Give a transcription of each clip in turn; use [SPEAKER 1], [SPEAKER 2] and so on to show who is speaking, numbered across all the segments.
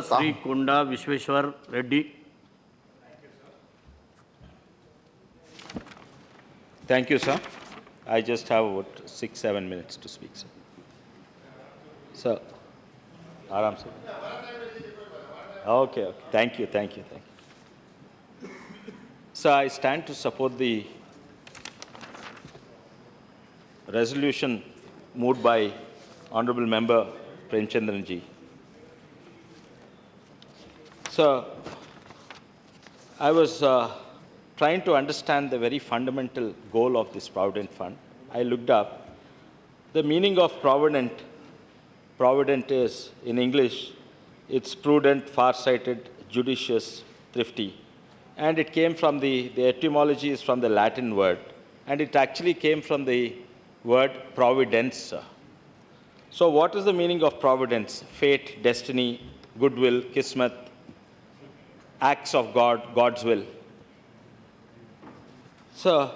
[SPEAKER 1] Sri Konda Vishveshwar Reddy.
[SPEAKER 2] Thank you, sir. I just have about 6-7 minutes to speak, sir. Sir, Aram, sir. Okay. Thank you. So I stand to support the resolution moved by Honorable Member Premchandran ji. So I was trying to understand the very fundamental goal of this Provident Fund. I looked up the meaning of Provident. Provident is, in English, it's prudent, far-sighted, judicious, thrifty. And it came from the etymology is from the Latin word. And it actually came from the word providence. So what is the meaning of providence? Fate, destiny, goodwill, kismet, acts of God, God's will. So,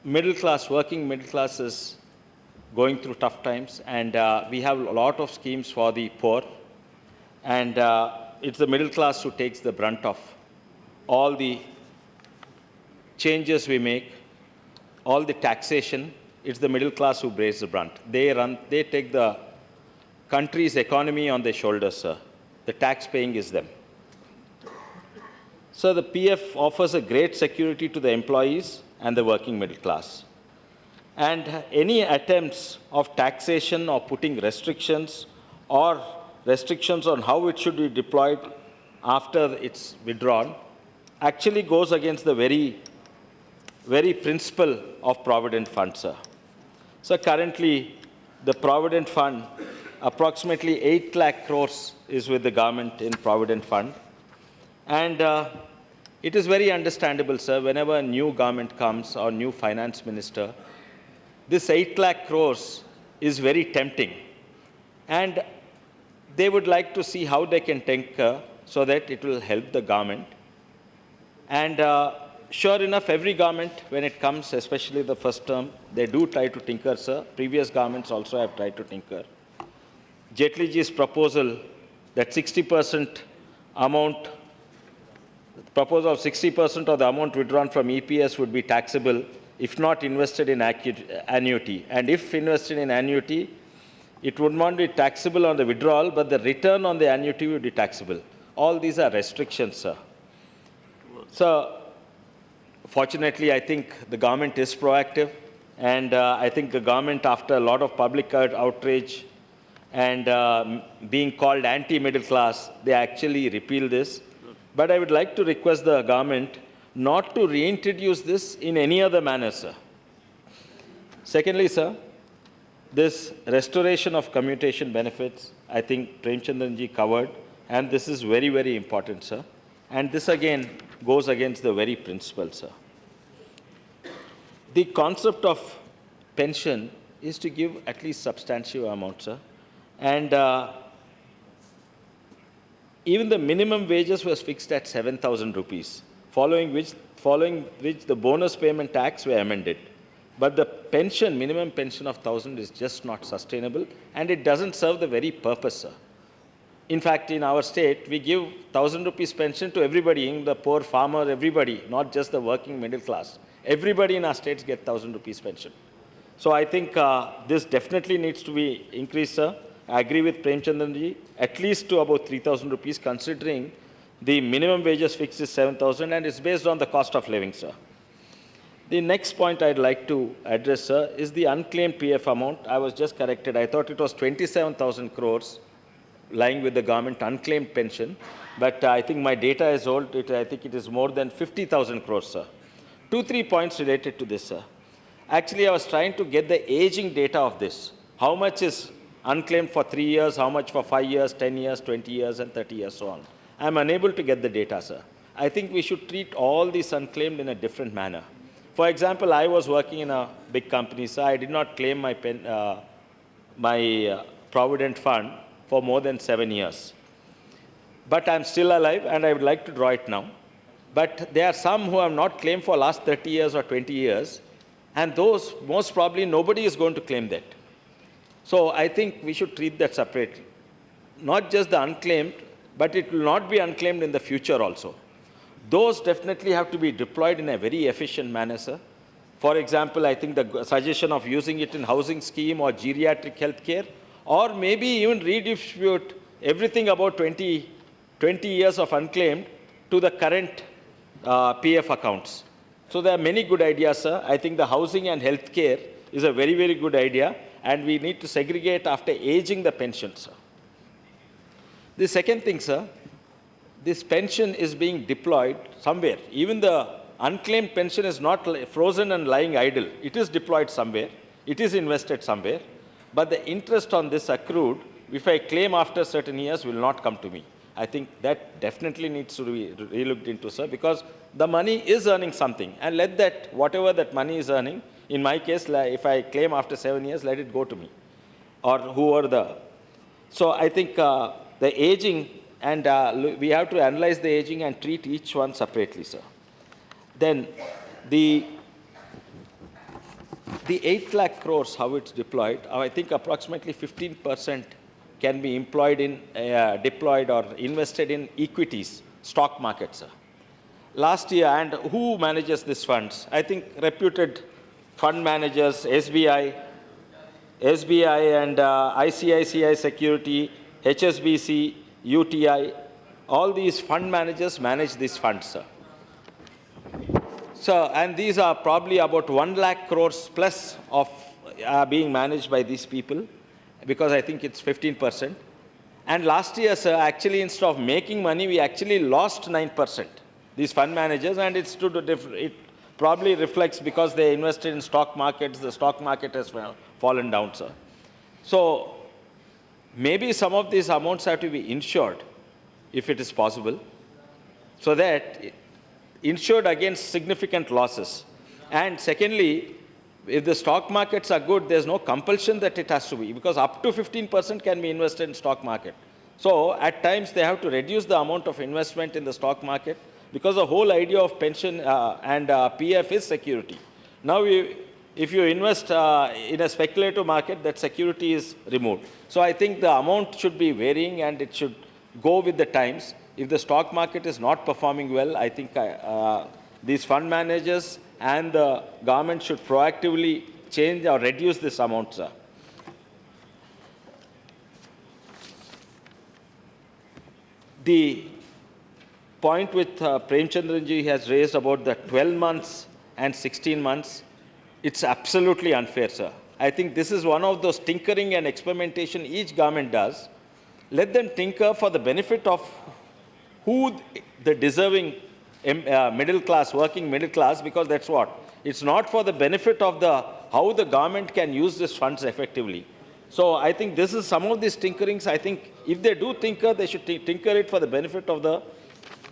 [SPEAKER 2] working middle class is going through tough times, and we have a lot of schemes for the poor, and it's the middle class who takes the brunt of all the changes we make, all the taxation. It's the middle class who bears the brunt. They take the country's economy on their shoulders, sir. The tax paying is them. So the PF offers a great security to the employees and the working middle class. And any attempts of taxation or putting restrictions on how it should be deployed after it's withdrawn actually goes against the very principle of Provident Fund, sir. So currently, the Provident Fund, approximately 8 lakh crores is with the government in Provident Fund. And it is very understandable, sir, whenever a new government comes or new finance minister, this 8 lakh crores is very tempting. And they would like to see how they can tinker so that it will help the government. And sure enough, every government, when it comes, especially the first term, they do try to tinker, sir. Previous governments also have tried to tinker. Jaitley ji's proposal that 60% amount, the proposal of 60% of the amount withdrawn from EPS would be taxable if not invested in annuity. And if invested in annuity, it would not be taxable on the withdrawal, but the return on the annuity would be taxable. All these are restrictions, sir. So, fortunately, I think the government is proactive. And I think the government, after a lot of public outrage and being called anti-middle class, they actually repeal this. But I would like to request the government not to reintroduce this in any other manner, sir. Secondly, sir, this restoration of commutation benefits, I think Premchandran ji covered, and this is very, very important, sir. And this again goes against the very principle, sir. The concept of pension is to give at least substantial amount, sir. And even the minimum wages was fixed at 7,000 rupees, following which the bonus payment tax were amended. But the pension, minimum pension of 1,000 is just not sustainable, and it doesn't serve the very purpose, sir. In fact, in our state, we give 1,000 rupees pension to everybody, in the poor farmer, everybody, not just the working middle class. Everybody in our states get 1,000 rupees pension. So I think this definitely needs to be increased, sir. I agree with Premchandran ji, at least to about 3,000 rupees, considering the minimum wages fixed is 7,000, and it's based on the cost of living, sir. The next point I'd like to address, sir, is the unclaimed PF amount. I was just corrected. I thought it was 27,000 crores lying with the government, unclaimed pension. But I think my data is old. I think it is more than 50,000 crores, sir. 2-3 points related to this, sir. Actually, I was trying to get the aging data of this. How much is unclaimed for 3 years, how much for 5 years, 10 years, 20 years, and 30 years, so on. I'm unable to get the data, sir. I think we should treat all these unclaimed in a different manner. For example, I was working in a big company, sir. I did not claim my Provident Fund for more than 7 years. But I'm still alive, and I would like to draw it now. But there are some who have not claimed for last 30 years or 20 years, and those, most probably, nobody is going to claim that. So I think we should treat that separately. not just the unclaimed, but it will not be unclaimed in the future also. Those definitely have to be deployed in a very efficient manner, sir. For example, I think the suggestion of using it in housing scheme or geriatric healthcare, or maybe even redistribute everything about 20 years of unclaimed to the current PF accounts. So there are many good ideas, sir. I think the housing and healthcare is a very, very good idea, and we need to segregate after aging the pension, sir. The second thing, sir, this pension is being deployed somewhere. Even the unclaimed pension is not frozen and lying idle. It is deployed somewhere. It is invested somewhere. But the interest on this accrued, if I claim after certain years, will not come to me. I think that definitely needs to be relooked into, sir, because the money is earning something. And let that, whatever that money is earning, in my case, if I claim after 7 years, let it go to me. Or whoever the... So I think the aging, and we have to analyze the aging and treat each one separately, sir. Then the 8 lakh crores, how it's deployed, I think approximately 15% can be employed in, deployed or invested in equities, stock market, sir. Last year, and who manages these funds? I think reputed fund managers, SBI and ICICI Security, HSBC, UTI, all these fund managers manage these funds, sir. So, and these are probably about 1 lakh crores plus of being managed by these people, because I think it's 15%. And last year, sir, actually instead of making money, we actually lost 9%, these fund managers, and it probably reflects because they invested in stock markets, the stock market has fallen down, sir. So, maybe some of these amounts have to be insured, if it is possible, so that insured against significant losses. And secondly, if the stock markets are good, there's no compulsion that it has to be, because up to 15% can be invested in stock market. So at times they have to reduce the amount of investment in the stock market, because the whole idea of pension and PF is security. Now, if you invest in a speculative market, that security is removed. So I think the amount should be varying and it should go with the times. If the stock market is not performing well, I think these fund managers and the government should proactively change or reduce this amount, sir. The point with Premchandranji has raised about the 12 months and 16 months, it's absolutely unfair, sir. I think this is one of those tinkering and experimentation each government does. Let them tinker for the benefit of who the deserving middle class, working middle class, because that's what. It's not for the benefit of how the government can use these funds effectively. So I think this is some of these tinkerings. I think if they do tinker, they should tinker it for the benefit of the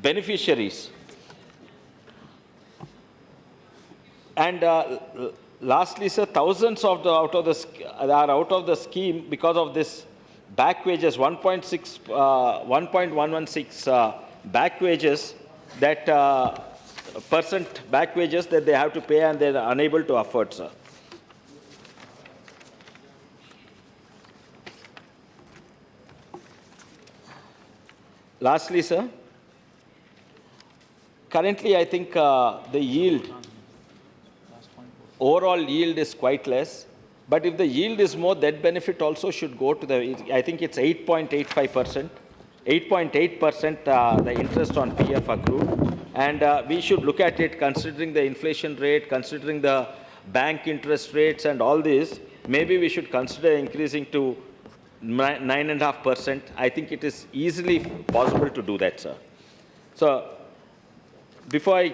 [SPEAKER 2] beneficiaries. And lastly, sir, thousands are out of the scheme because of this back wages, 1.116 back wages, that percent back wages that they have to pay and they're unable to afford, sir. Lastly, sir, currently I think the yield, overall yield is quite less. But if the yield is more, that benefit also should go to I think it's 8.85%, 8.8% the interest on PF accrued. And we should look at it considering the inflation rate, considering the bank interest rates and all this. Maybe we should consider increasing to 9.5%. I think it is easily possible to do that, sir. So before I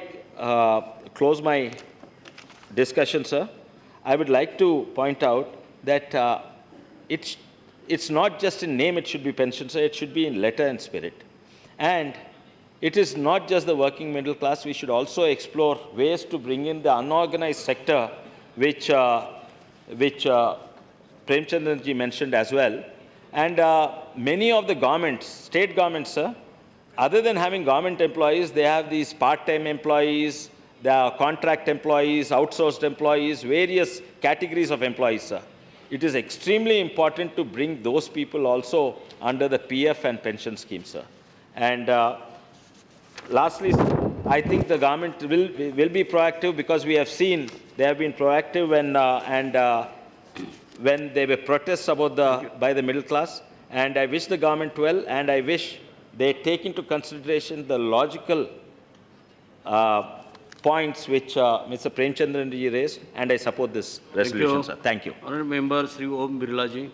[SPEAKER 2] close my discussion, sir, I would like to point out that it's not just in name it should be pension, sir. It should be in letter and spirit. And it is not just the working middle class. We should also explore ways to bring in the unorganized sector, which Premchandranji mentioned as well. And many of the governments, state governments, sir, other than having government employees, they have these part-time employees, there are contract employees, outsourced employees, various categories of employees, sir. it is extremely important to bring those people also under the PF and pension scheme, sir. And lastly, I think the government will be proactive because we have seen they have been proactive when there were protests about by the middle class. And I wish the government well, and I wish they take into consideration the logical points which Mr. Premchandran ji raised, and I support this resolution, sir. Thank you.
[SPEAKER 1] Honourable Member Sri Om Birla ji.